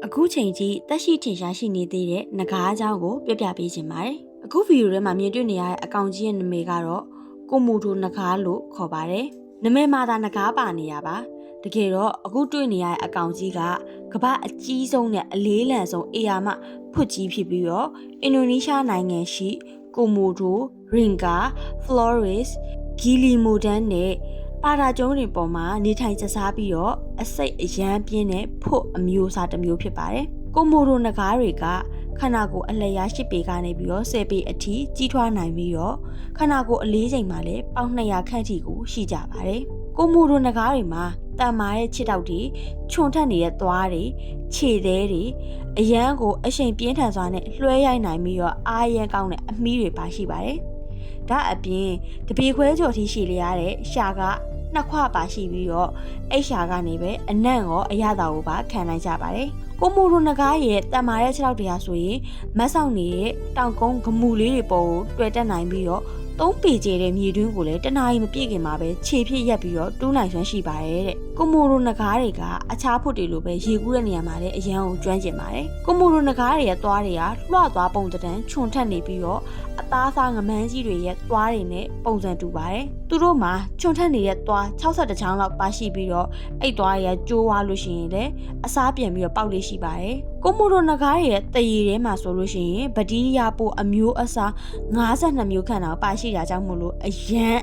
အခုချိန်ကြီးတက်ရှိထင်ရှားရှိနေသေးတဲ့ငကားအကြောင်းကိုပြပြပေးခြင်းပါတယ်။အခုဗီဒီယိုထဲမှာမြင်တွေ့နေရတဲ့အကောင့်ကြီးရဲ့နာမည်ကတော့ကိုမူထိုငကားလို့ခေါ်ပါတယ်။နာမည်မှာသာငကားပါနေရပါ။တကယ်တော့အခုတွေ့နေရတဲ့အကောင့်ကြီးကကမ္ဘာအကြီးဆုံးနဲ့အလေးလံဆုံးအေယာမဖွတ်ကြီးဖြစ်ပြီးတော့အင်ဒိုနီးရှားနိုင်ငံရှိကိုမိုတိုရင်ဂါဖလော်ရစ်ဂီလီမိုဒန်နဲ့ပါတာကျုံးတွေပေါ်မှာနေထိုင်ကျစားပြီးတော့အစိတ်အရန်ပြင်းတဲ့ဖွတ်အမျိုးအစားတစ်မျိုးဖြစ်ပါတယ်။ကိုမိုတိုနဂါးတွေကခန္ဓာကိုယ်အလျား8ပေကနေပြီးတော့10ပေအထိကြီးထွားနိုင်ပြီးတော့ခန္ဓာကိုယ်အလေးချိန်မှာလည်းပေါင်200ခန့်ထိကိုရှိကြပါတယ်။ကိုမိုတိုနဂါးတွေမှာတန်မာတဲ့ခြေထောက်တွေခြုံထက်နေတဲ့သွားတွေခြေသေးတွေအရန်ကိုအရှိန်ပြင်းထန်စွာနဲ့လွှဲရိုက်နိုင်ပြီးတော့အားရန်ကောင်းတဲ့အမီးတွေပါရှိပါတယ်။ဒါအပြင်တပေခွဲကျော်ထိရှိလျားတဲ့ရှာကနှစ်ခွပါရှိပြီးတော့အိတ်ရှာကနေပဲအနံ့ရောအရသာကိုပါခံနိုင်ကြပါတယ်။ကိုမိုတိုနဂါးရဲ့တန်မာတဲ့ခြေထောက်တွေဟာဆိုရင်မတ်ဆောင်နေတဲ့တောင်ကုန်းဂမူလေးတွေပေါ်ကိုတွေ့တက်နိုင်ပြီးတော့3ပေကျတဲ့မြေတွင်းကိုလည်းတနာရီမပြည့်ခင်မှာပဲခြေဖြစ်ရက်ပြီးတော့တူးနိုင်စွမ်းရှိပါတယ်တဲ့။ကိုမိုတိုနဂါးတွေကအခြားဖွတ်တွေလိုပဲရေကူးတဲ့နေရာမှာလည်းအရန်ကိုကျွမ်းကျင်ပါတယ်။ကိုမိုတိုနဂါးတွေရဲ့သွားတွေကလွှတ်သွားပုံတန်းခြုံထက်နေပြီးတော့အသားစားငမန်းကြီးတွေရဲ့သွားတွေနဲ့ပုံစံတူပါတယ်။သူတို့မှာခြုံထက်နေတဲ့သွား62ချောင်းလောက်ပါရှိပြီးတော့အဲ့သွားတွေကကျိုးသွားလို့ရှိရင်လည်းအစားပြန်ပြီးတော့ပေါက်လေးရှိပါတယ်။ကိုမိုတိုနဂါးရဲ့တရေထဲမှာဆိုလို့ရှိရင်ဗတီးရီယာပိုအမျိုးအစား52မျိုးခန့်တော့ပါရှိတာကြောင့်မို့လို့အရန်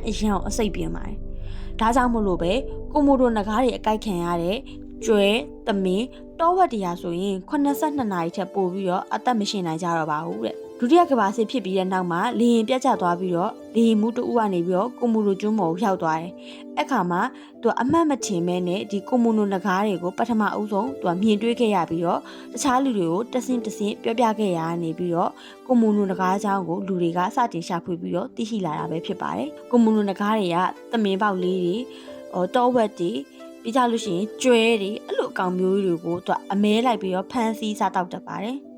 အစိတ်ပြင်းပါတယ်။ဒါကြောင့်မို့လို့ပဲကိုမိုတိုနဂါးတွေအကိုက်ခံရတဲ့ကျွဲသမင်းတောဝက်တရားဆိုရင်82နာရီထက်ပိုပြီးတော့အသက်မရှင်နိုင်ကြတော့ပါဘူးတဲ့။ဒုတိယကမ္ဘာစစ်ဖြစ်ပြီးတဲ့နောက်မှာလေရင်ပြတ်ကျသွားပြီးတော့လေရင်မှုတူဦးကနေပြီးတော့ကိုမိုတိုကျွန်းပေါ်ရောက်သွားတယ်။အခါမှာသူအမှတ်မထင်မဲနဲ့ဒီကိုမိုတိုနဂါးတွေကိုပထမအဦးဆုံးသူမြင်တွေ့ခဲ့ရပြီးတော့တခြားလူတွေကိုတဆင့်ပြောပြခဲ့ရနေပြီးတော့ကိုမိုတိုနဂါးအကြောင်းကိုလူတွေကစတင်ရှာဖွေပြီးတော့သိရှိလာတာပဲဖြစ်ပါတယ်။ကိုမိုတိုနဂါးတွေကသမင်းပေါက်လေးတွေတောဝက်တွေပြီးကြလို့ရှိရင်ကျွဲတွေအဲ့လိုအကောင်မျိုးတွေကိုသူအမဲလိုက်ပြီးတော့ဖမ်းဆီးစားတောက်တတ်ပါတယ်။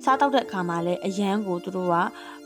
စားတောက်တဲ့အခါမှာလည်းအရန်ကိုသူတို့က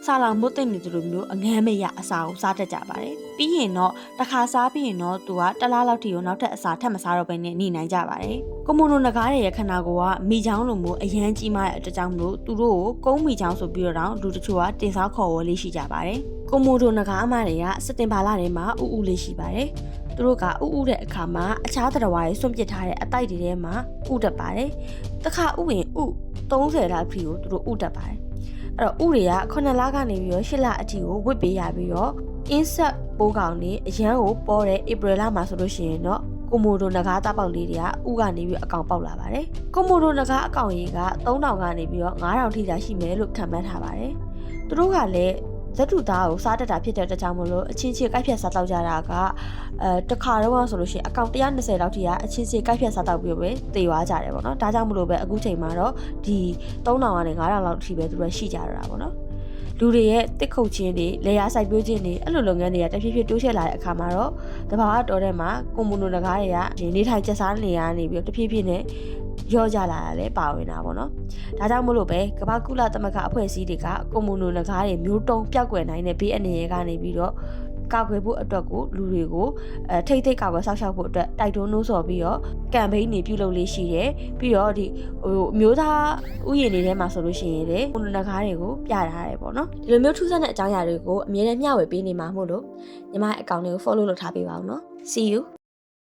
စားလောင်မွတ်သိမ့်နေသလိုမျိုးအငမ်းမရအစာကိုစားတတ်ကြပါတယ်။ပြီးရင်တော့တစ်ခါစားပြီးရင်တော့သူကတစ်လားလောက်ထိကိုနောက်ထပ်အစာထပ်မစားတော့ဘဲနဲ့နေနိုင်ကြပါတယ်။ကိုမိုတိုနဂါးရဲ့ခန္ဓာကိုယ်ကမိချောင်းလိုမျိုးအရန်ကြီးမားတဲ့အကြောင်းမလို့သူတို့ကိုကုန်းမိချောင်းဆိုပြီးတော့လူတချို့ကတင်စားခေါ်ဝေါ်လေးရှိကြပါတယ်။ကိုမိုတိုနဂါးအမတွေကစက်တင်ဘာလထဲမှာဥလေးရှိပါတယ်။သူတို့ကဥတဲ့အခါမှာအခြားသတ္တဝါတွေစွန့်ပစ်ထားတဲ့အတိုက်တွေထဲမှာဥတတ်ပါတယ်။တစ်ခါဥရင်ဥ30လောက်ထိကိုသူတို့ဥတတ်ပါတယ်။အဲ့တော့ဥတွေက9လကနေပြီးတော့10လအထိကိုဝစ်ပေးရပြီးတော့ insect ပိုးကောင်တွေအရန်ကိုပေါ်တဲ့ April လမှာဆိုလို့ရှိရင်တော့ကိုမိုတိုနဂါးသားပေါက်လေးတွေကဥကနေပြီးအကောင်ပေါက်လာပါတယ်။ကိုမိုတိုနဂါးအကောင်ကြီးက3000ကနေပြီးတော့9000ထိသာရှိမယ်လို့ခန့်မှန်းထားပါတယ်။သူတို့ကလည်းဇက်တူသားကိုစားတတ်တာဖြစ်တဲ့အတွက်ကြောင့်မလို့အချင်းချင်းကိုက်ဖြတ်စားတော့ကြတာကတခါတော့ဆိုလို့ရှိရင်အကောင့်120လောက်ထိကအချင်းချင်းကိုက်ဖြတ်စားတော့ပြီးပဲသေသွားကြတယ်ပေါ့နော်ဒါကြောင့်မလို့ပဲအခုချိန်မှာတော့ဒီ3000ကနေ9000လောက်ထိပဲသူတို့ရှိကြရတာပေါ့နော်လူတွေရဲ့တစ်ခုတ်ချင်းတွေလေယာစိုက်ပျိုးခြင်းတွေအဲ့လိုလုပ်ငန်းတွေကတဖြည်းဖြည်းတိုးချဲ့လာတဲ့အခါမှာတော့တဘာဝတော်တဲ့မှာကွန်မိုတိုနဂါးတွေကနေထိုင်ကျက်စားနေရနေပြီးတဖြည်းဖြည်းနဲ့ရော့ကြလာတာလည်းပါဝင်တာပေါ့နော်ဒါကြောင့်မို့လို့ပဲကမ္ဘာကုလသမဂ္ဂအဖွဲ့အစည်းတွေကကွန်မိုတိုနဂါးတွေမျိုးတုံးပျောက်ကွယ်နိုင်တဲ့ဘေးအနေရကနေပြီးတော့ကောက်ွယ်ဖို့အတွက်ကိုလူတွေကိုထိတ်ကောက်ွယ်ဆောက်ရှောက်ဖို့အတွက်တိုက်တွန်းနှိုးဆော်ပြီးတော့ကမ်ပိန်းတွေပြုလုပ်လေးရှိတယ်ပြီးတော့ဒီမျိုးသားဥယျာဉ်တွေထဲမှာဆိုလို့ရှိရင်လေကွန်မိုတိုနဂါးတွေကိုပြထားတယ်ပေါ့နော်ဒီလိုမျိုးထူးဆန်းတဲ့အကြောင်းအရာတွေကိုအမြဲတမ်းမျှဝေပေးနေမှာမို့လို့ညီမရဲ့အကောင့်လေးကို follow လုပ်ထားပေးပါဦးနော် see you